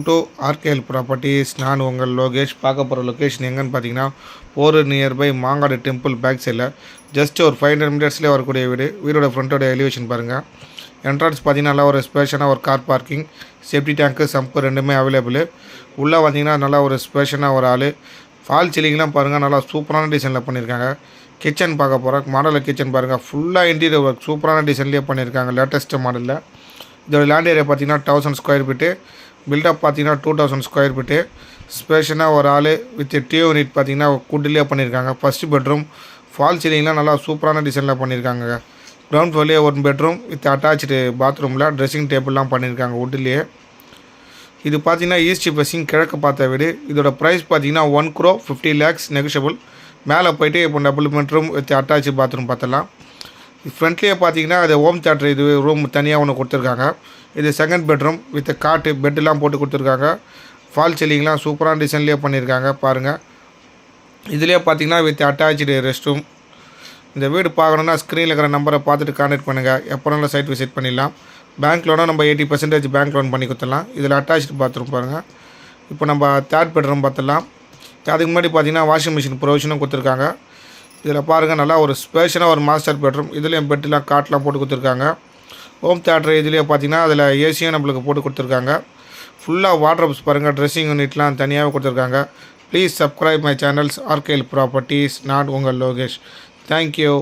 To ஆர்கேஎல் properties. நான் உங்கள் லோகேஷ். பார்க்க போகிற லொக்கேஷன் எங்கன்னு பார்த்தீங்கன்னா, ஒரு நியர்பை மாங்காடு டெம்பிள் பேக் சைடில் ஜஸ்ட் ஒரு 500 மீட்டர்ஸ்லேயே வரக்கூடிய வீடு. வீடோட ஃப்ரண்ட்டோட எலிவேஷன் பாருங்கள். என்ட்ரன்ஸ் பார்த்தீங்கன்னா நல்லா ஒரு ஸ்பேஷனாக ஒரு கார் பார்க்கிங், சேஃப்டி டேங்க்கு, சம்பு ரெண்டுமே அவைலபிள். உள்ளே பார்த்தீங்கன்னா நல்லா ஒரு ஸ்பேஷனாக ஒரு ஆள். ஃபால் சீலிங்லாம் பாருங்கள், நல்லா சூப்பரான டிசைனில் பண்ணியிருக்காங்க. கிச்சன் பார்க்க போகிறோம். மாடலில் கிச்சன் பாருங்கள், ஃபுல்லாக இன்டீரியர் ஒர்க் சூப்பரான டிசைன்லேயே பண்ணியிருக்காங்க, லேட்டஸ்ட்டு மாடலில். இதோட லேண்ட் ஏரியா பார்த்தீங்கன்னா 1000 ஸ்கொயர் ஃபீட்டு. பில்டப் பார்த்தீங்கன்னா 2000 ஸ்கொயர் ஃபீட்டு. ஸ்பேஷனாக ஒரு ஆள் வித் டியூ யூனிட் பார்த்தீங்கன்னா குட்டிலே பண்ணியிருக்காங்க. ஃபஸ்ட்டு பெட்ரூம் ஃபால் சீலிங்லாம் நல்லா சூப்பரான டிசைனில் பண்ணியிருக்காங்க. கிரவுண்ட் ஃப்ளோர்லேயே ஒரு பெட்ரூம் வித் அட்டாச்சு பாத்ரூமில் ட்ரெஸ்ஸிங் டேபிள்லாம் பண்ணியிருக்காங்க வுட்லேயே. இது பார்த்தீங்கன்னா ஈஸ்ட் ஃபேஸிங் கிழக்கு பார்த்த வீடு. இதோட ப்ரைஸ் பார்த்தீங்கன்னா 1,50,00,000 நெகோஷியபிள். மேலே போய்ட்டு இப்போ double bedroom with attach bathroom பார்த்தலாம். ஃப்ரண்ட்லேயே பார்த்தீங்கன்னா அது ஹோம் தியேட்டர், இது ரூம் தனியாக ஒன்று கொடுத்துருக்காங்க. இது செகண்ட் பெட்ரூம் வித் காட்டு பெட்டெலாம் போட்டு கொடுத்துருக்காங்க. ஃபால் சீலிங்லாம் சூப்பரான டிசைன்லேயே பண்ணியிருக்காங்க பாருங்கள். இதிலே பார்த்தீங்கன்னா வித் அட்டாச்சு ரெஸ்ட் ரூம். இந்த வீடு பார்க்கணுன்னா ஸ்க்ரீனில் இருக்கிற நம்பரை பார்த்துட்டு கான்டெக்ட் பண்ணுங்கள். எப்போனாலும் சைட் விசிட் பண்ணிடலாம். பேங்க் லோனாக நம்ம 80% பேங்க் லோன் பண்ணி கொடுத்துடலாம். இதில் அட்டாச்சு பாத்ரூம் பாருங்கள். இப்போ நம்ம தேர்ட் பெட்ரூம் பார்த்துடலாம். அதுக்கு முன்னாடி பார்த்தீங்கன்னா வாஷிங் மிஷின் ப்ரொவிஷனும் கொடுத்துருக்காங்க. இதில் பாருங்கள் நல்லா ஒரு ஸ்பேஷனாக ஒரு மாஸ்டர் பெட்ரூம். இதுலேயும் பெட்டெலாம் காட்டெலாம் போட்டு கொடுத்துருக்காங்க. ஹோம் தியேட்டர் இதுலேயே பார்த்தீங்கன்னா அதில் ஏசியும் நம்மளுக்கு போட்டு கொடுத்துருக்காங்க. ஃபுல்லாக வார்ட்ரோப்ஸ் பாருங்கள், ட்ரெஸ்ஸிங் யூனிட்லாம் தனியாகவே கொடுத்துருக்காங்க. Please subscribe my channels RKL properties. நான் உங்கள் லோகேஷ். தேங்க்யூ.